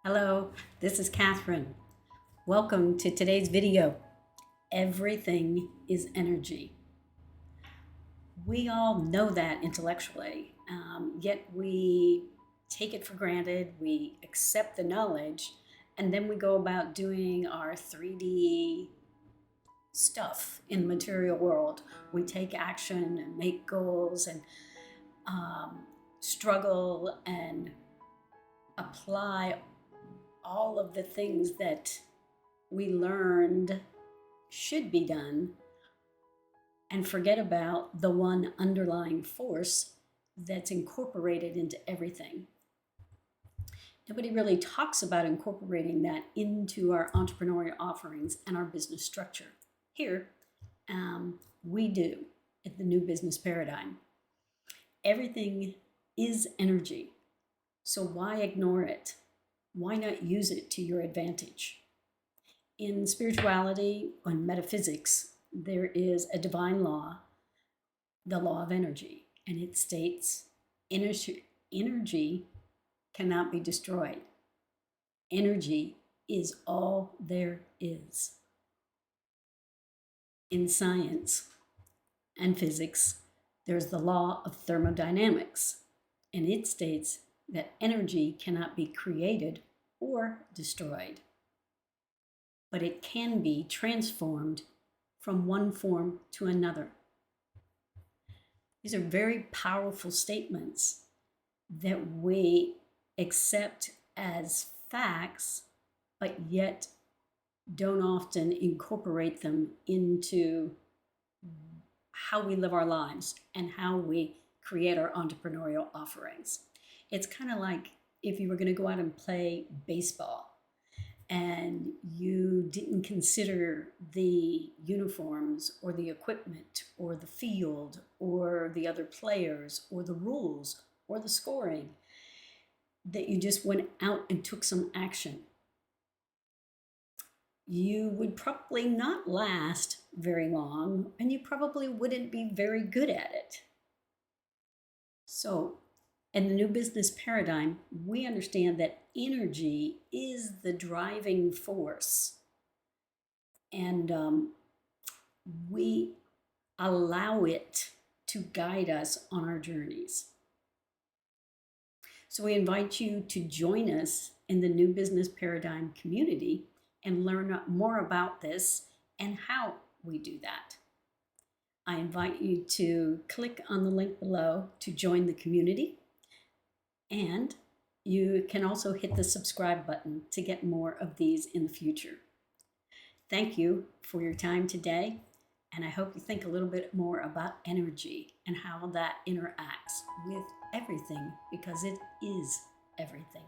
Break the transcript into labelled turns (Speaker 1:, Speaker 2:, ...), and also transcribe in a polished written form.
Speaker 1: Hello, this is Kathryn. Welcome to today's video. Everything is energy. We all know that intellectually, yet we take it for granted, we accept the knowledge, and then we go about doing our 3D stuff in the material world. We take action and make goals and struggle and apply all of the things that we learned should be done and forget about the one underlying force that's incorporated into everything. Nobody really talks about incorporating that into our entrepreneurial offerings and our business structure. Here, we do at the New Business Paradigm. Everything is energy, so why ignore it? Why not use it to your advantage? In spirituality and metaphysics, there is a divine law, the law of energy, and it states energy cannot be destroyed. Energy is all there is. In science and physics, there's the law of thermodynamics, and it states that energy cannot be created or destroyed, but it can be transformed from one form to another. These are very powerful statements that we accept as facts, but yet don't often incorporate them into how we live our lives and how we create our entrepreneurial offerings. It's kind of like if you were going to go out and play baseball and you didn't consider the uniforms or the equipment or the field or the other players or the rules or the scoring, that you just went out and took some action, you would probably not last very long and you probably wouldn't be very good at it. So, in the New Business Paradigm, we understand that energy is the driving force, and we allow it to guide us on our journeys. So we invite you to join us in the New Business Paradigm community and learn more about this and how we do that. I invite you to click on the link below to join the community. And you can also hit the subscribe button to get more of these in the future. Thank you for your time today, and I hope you think a little bit more about energy and how that interacts with everything, because it is everything.